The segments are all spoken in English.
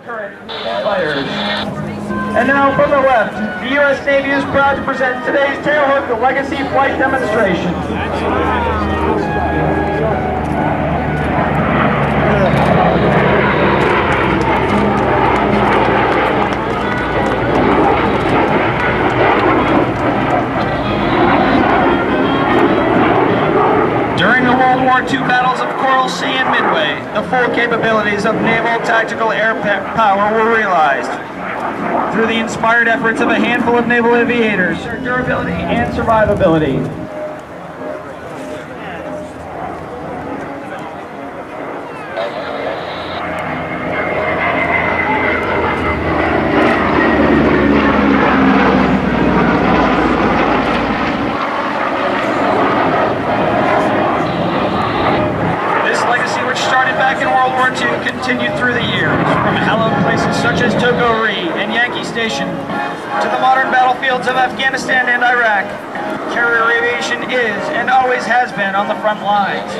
Current fighters. And now from the left, the U.S. Navy is proud to present today's Tailhook Legacy Flight Demonstration. During the World War II battles of Coral Sea and Midway, the full capabilities of naval tactical air power were realized. Through the inspired efforts of a handful of naval aviators, their durability and survivability. Continued through the years, from hallowed places such as Chicopee and Yankee Station to the modern battlefields of Afghanistan and Iraq. Carrier aviation is and always has been on the front lines.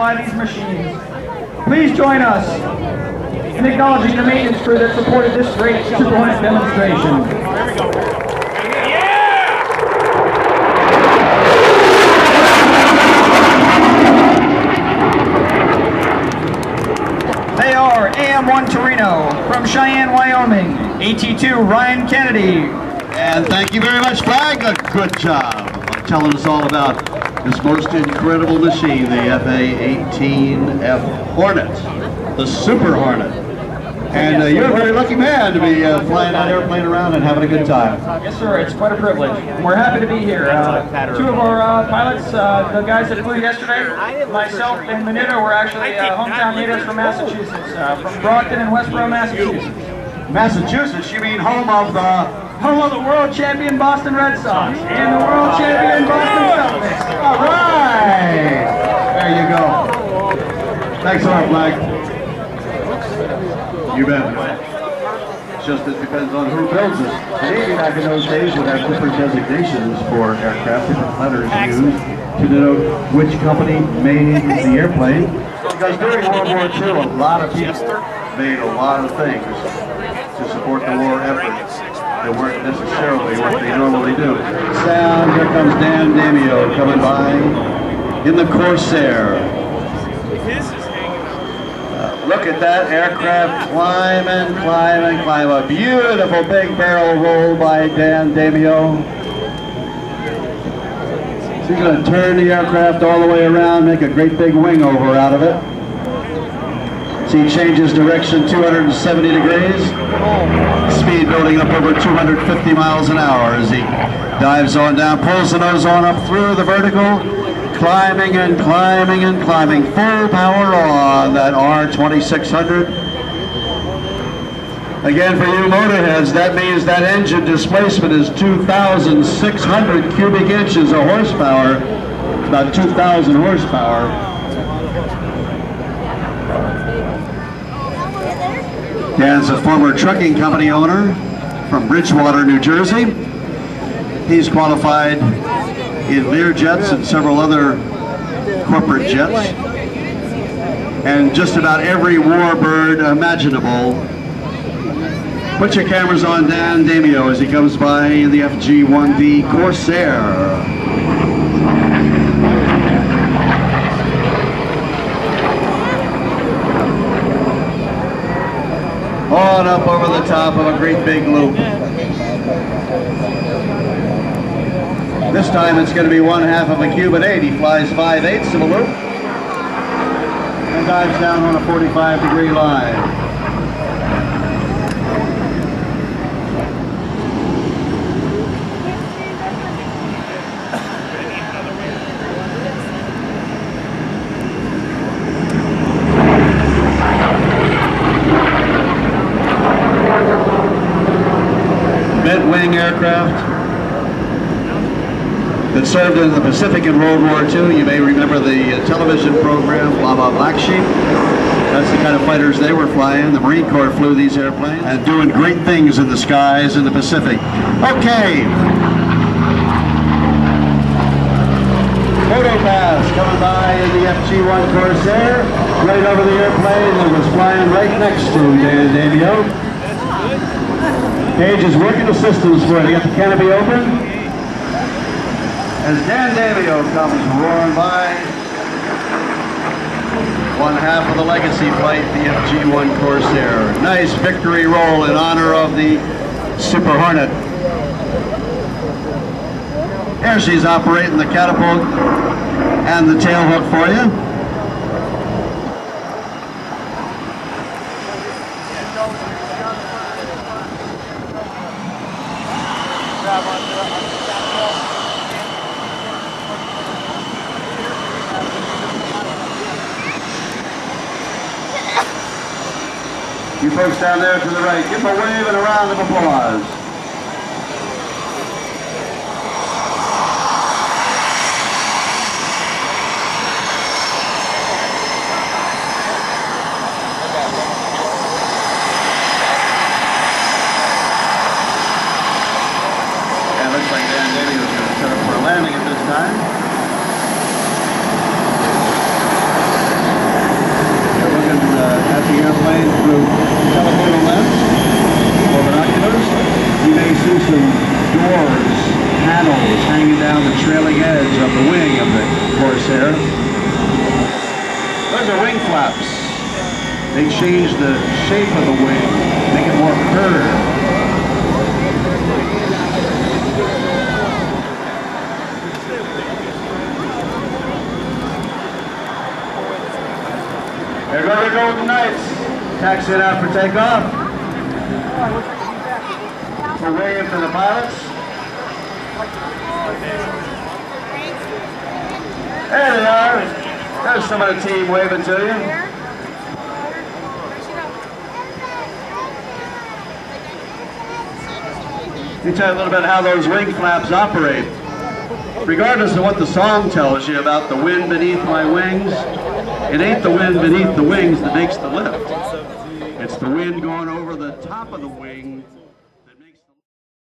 These machines. Please join us in acknowledging the maintenance crew that supported this great Super Hornet demonstration. They are AM1 Torino from Cheyenne, Wyoming, AT2 Ryan Kennedy. And thank you very much, Flag. A good job of telling us all about this most incredible machine, the F-18F Hornet, the Super Hornet. And you're a very lucky man to be flying that airplane around and having a good time. Yes, sir. It's quite a privilege. We're happy to be here. Two of our pilots, the guys that flew yesterday, myself and Menudo, were actually hometown natives from Massachusetts, from Brockton and Westboro, Massachusetts. Massachusetts? You mean home of the world champion Boston Red Sox and the world champion Boston Celtics. All right. There you go. Thanks a lot, Flag. You bet. It's just it depends on who builds it. Maybe back in those days would have different designations for aircraft, different letters used to denote which company made the airplane. Because during World War II, a lot of people made a lot of things to support the war effort. They weren't necessarily what they normally do. Sound, here comes Dan Dameo coming by in the Corsair. Look at that aircraft climbing, climbing, climbing. A beautiful big barrel roll by Dan Dameo. So he's going to turn the aircraft all the way around, make a great big wing over out of it. See, he changes direction 270 degrees. Speed building up over 250 miles an hour as he dives on down, pulls the nose on up through the vertical, climbing and climbing and climbing. Full power on that R2600. Again, for you motorheads, that means that engine displacement is 2,600 cubic inches of horsepower, about 2,000 horsepower. Dan's a former trucking company owner from Bridgewater, New Jersey. He's qualified in Learjets and several other corporate jets, and just about every warbird imaginable. Put your cameras on Dan Dameo as he comes by in the FG-1D Corsair. On up over the top of a great big loop. This time it's going to be 1/2 of a cube at 8. He flies 5/8 of a loop. and dives down on a 45-degree line. Mid-wing aircraft that served in the Pacific in World War II. You may remember the television program, Blah Blah Black Sheep. That's the kind of fighters they were flying. The Marine Corps flew these airplanes and doing great things in the skies in the Pacific. Okay. Photo pass coming by in the FG1 Corsair, right over the airplane that was flying right next to Dan Dameo. Page is working the systems for it. You got the canopy open. As Dan Dameo comes roaring by, one half of the legacy flight, the FG1 Corsair. Nice victory roll in honor of the Super Hornet. There she's operating the catapult and the tail hook for you. You folks down there to the right, give a wave and a round of applause. Yeah, it looks like Dan Dameo is going to set up for a landing at this time. At the airplane through telephoto lens or binoculars. You may see some doors, panels hanging down the trailing edge of the wing of the Corsair. Those are wing flaps. They change the shape of the wing, make it more curved. There go the Golden Knights, taxiing out for takeoff. A wave to the pilots. There they are. There's some of the team waving to you. Let me tell you a little bit how those wing flaps operate. Regardless of what the song tells you about the wind beneath my wings, it ain't the wind beneath the wings that makes the lift. It's the wind going over the top of the wing